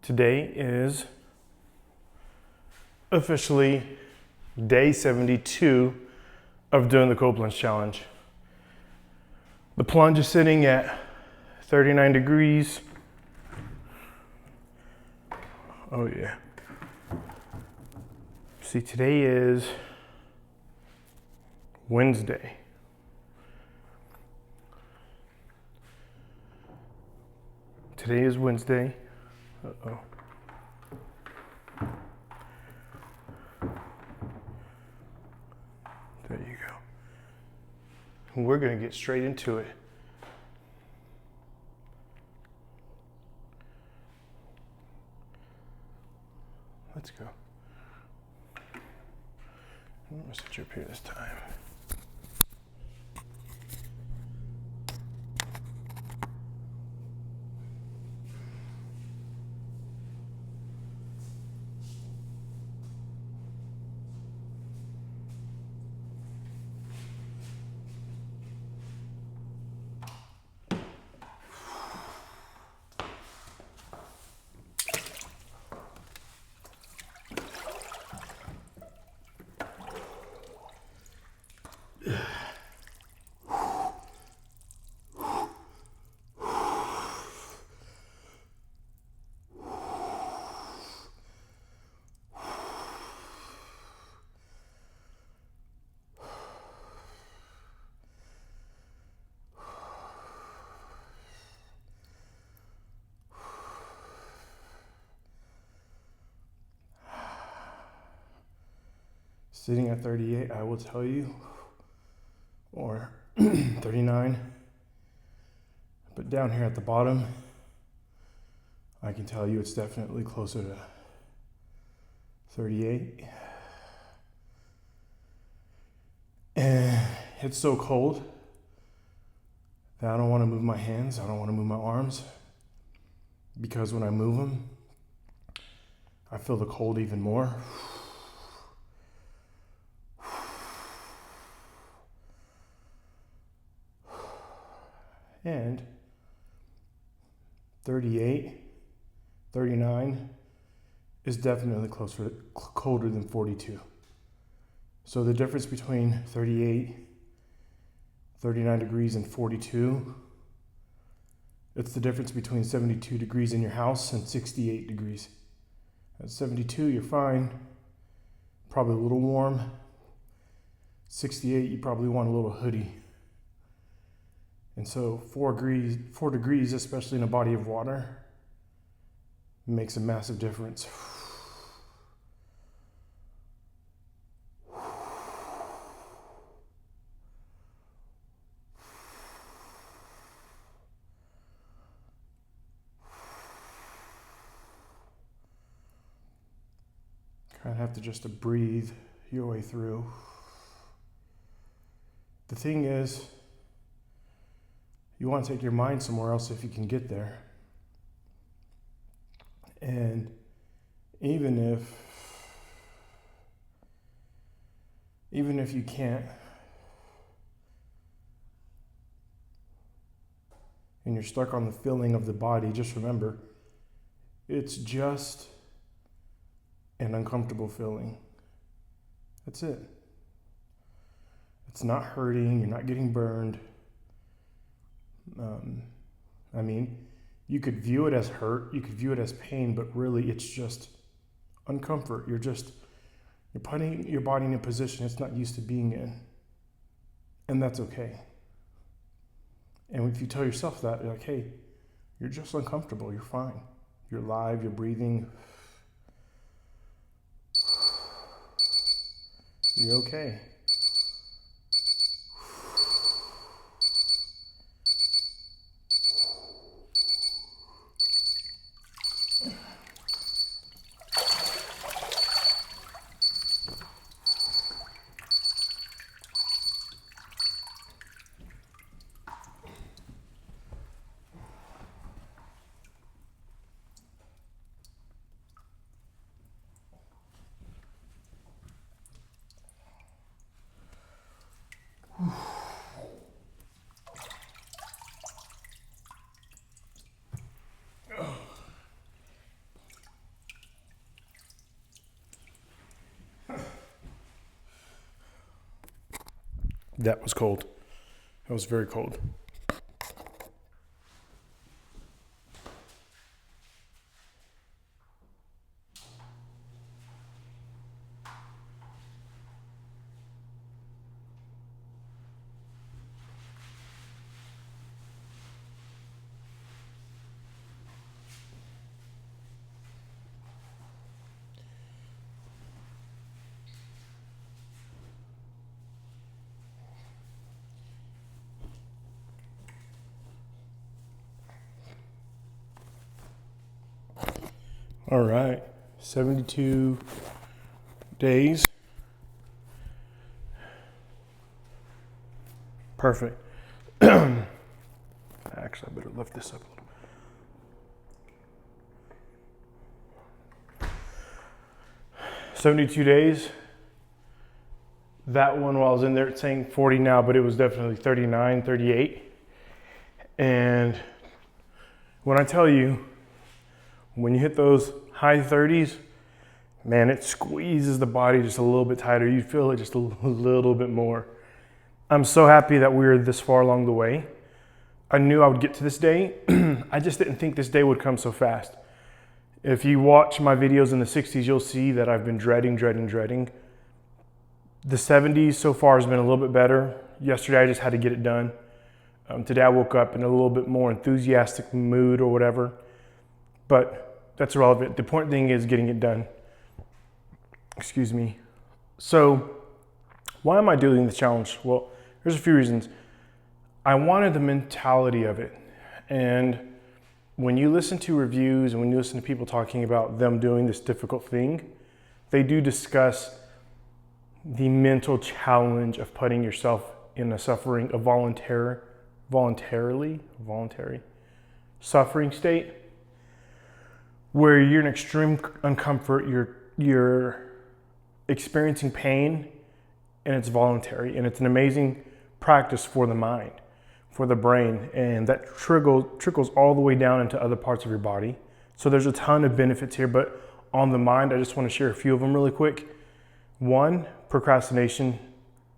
Today is officially day 72 of doing the Cold Plunge challenge. The plunge is sitting at 39 degrees. Oh yeah. See, today is Wednesday. Today is Wednesday. Uh-oh. There you go. We're gonna get straight into it. Let's go. I'm gonna set you up here this time. Sitting at 38, I will tell you, or 39, but down here at the bottom, I can tell you it's definitely closer to 38. And it's so cold that I don't want to move my hands, I don't want to move my arms, because when I move them, I feel the cold even more. And 38, 39 is definitely colder than 42. So the difference between 38, 39 degrees and 42, it's the difference between 72 degrees in your house and 68 degrees. At 72, you're fine, probably a little warm. 68, you probably want a little hoodie. And so 4 degrees, especially in a body of water, makes a massive difference. Kind of have to just breathe your way through. The thing is, you want to take your mind somewhere else if you can get there. And even if you can't, and you're stuck on the feeling of the body, just remember, it's just an uncomfortable feeling. That's it. It's not hurting, you're not getting burned. You could view it as hurt, you could view it as pain, but really it's just uncomfort. You're putting your body in a position it's not used to being in. And that's okay. And if you tell yourself that, you're like, hey, you're just uncomfortable, you're fine. You're alive, you're breathing. You're okay. That was cold. That was very cold. All right, 72 days. Perfect. Actually, I better lift this up a little. 72 days. That one, while I was in there, it's saying 40 now, but it was definitely 39, 38. And when I tell you, when you hit those high 30s, man, it squeezes the body just a little bit tighter. You feel it just a little bit more. I'm so happy that we're this far along the way. I knew I would get to this day. I just didn't think this day would come so fast. If you watch my videos in the 60s, you'll see that I've been dreading. The 70s so far has been a little bit better. Yesterday, I just had to get it done. Today, I woke up in a little bit more enthusiastic mood or whatever. But that's irrelevant. The important thing is getting it done. Excuse me. So why am I doing the challenge? Well, there's a few reasons. I wanted the mentality of it. And when you listen to reviews and when you listen to people talking about them doing this difficult thing, they do discuss the mental challenge of putting yourself in a voluntary suffering state, where you're in extreme uncomfort, you're experiencing pain, and it's voluntary. And it's an amazing practice for the mind, for the brain, and that trickles all the way down into other parts of your body. So there's a ton of benefits here, but on the mind, I just want to share a few of them really quick. One, procrastination.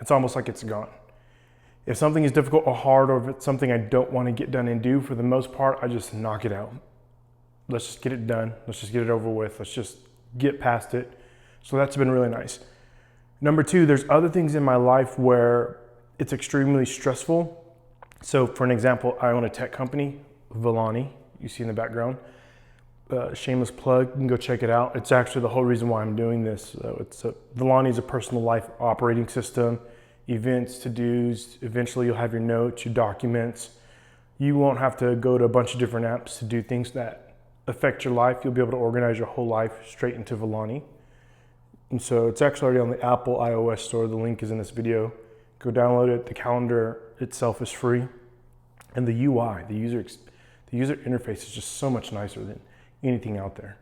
It's almost like it's gone. If something is difficult or hard, or if it's something I don't want to get done and do, for the most part, I just knock it out. Let's just get it done. Let's just get it over with. Let's just get past it. So that's been really nice. Number two, there's other things in my life where it's extremely stressful. So for an example, I own a tech company, que.velani, you see in the background. Shameless plug, you can go check it out. It's actually the whole reason why I'm doing this. que.velani is a personal life operating system, events, to-dos. Eventually you'll have your notes, your documents. You won't have to go to a bunch of different apps to do things that affect your life. You'll be able to organize your whole life straight into que.velani. And so it's actually already on the Apple iOS store. The link is in this video. Go download it. The calendar itself is free. And the UI, the user interface is just so much nicer than anything out there.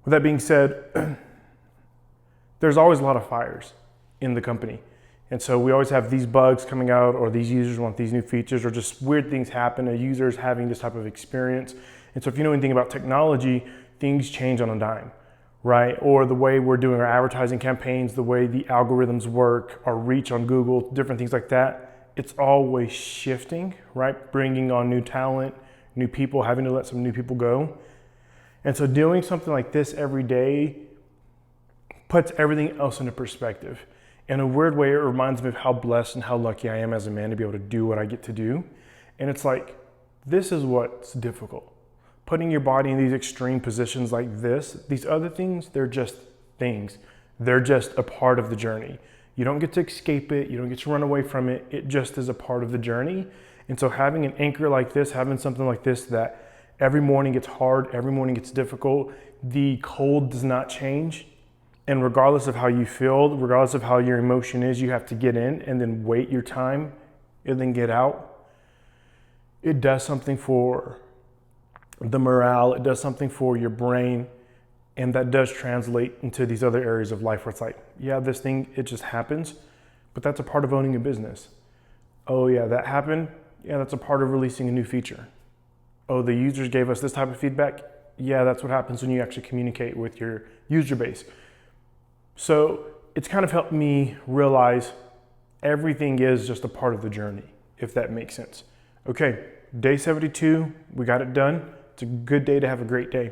With that being said, there's always a lot of fires in the company. And so we always have these bugs coming out, or these users want these new features, or just weird things happen. A user is having this type of experience. And so if you know anything about technology, things change on a dime, right? Or the way we're doing our advertising campaigns, the way the algorithms work, our reach on Google, different things like that. It's always shifting, right? Bringing on new talent, new people, having to let some new people go. And so doing something like this every day puts everything else into perspective. In a weird way, it reminds me of how blessed and how lucky I am as a man to be able to do what I get to do. And it's like, this is what's difficult. Putting your body in these extreme positions like this, these other things, they're just things. They're just a part of the journey. You don't get to escape it. You don't get to run away from it. It just is a part of the journey. And so having an anchor like this, having something like this that every morning gets hard, every morning gets difficult, the cold does not change. And regardless of how you feel, regardless of how your emotion is, you have to get in and then wait your time and then get out. It does something for the morale, it does something for your brain, and that does translate into these other areas of life where it's like, yeah, this thing, it just happens, but that's a part of owning a business. Oh yeah, that happened. Yeah, that's a part of releasing a new feature. Oh, the users gave us this type of feedback. Yeah, that's what happens when you actually communicate with your user base. So it's kind of helped me realize Everything is just a part of the journey, if that makes sense. Okay, day 72, we got it done. It's a good day to have a great day.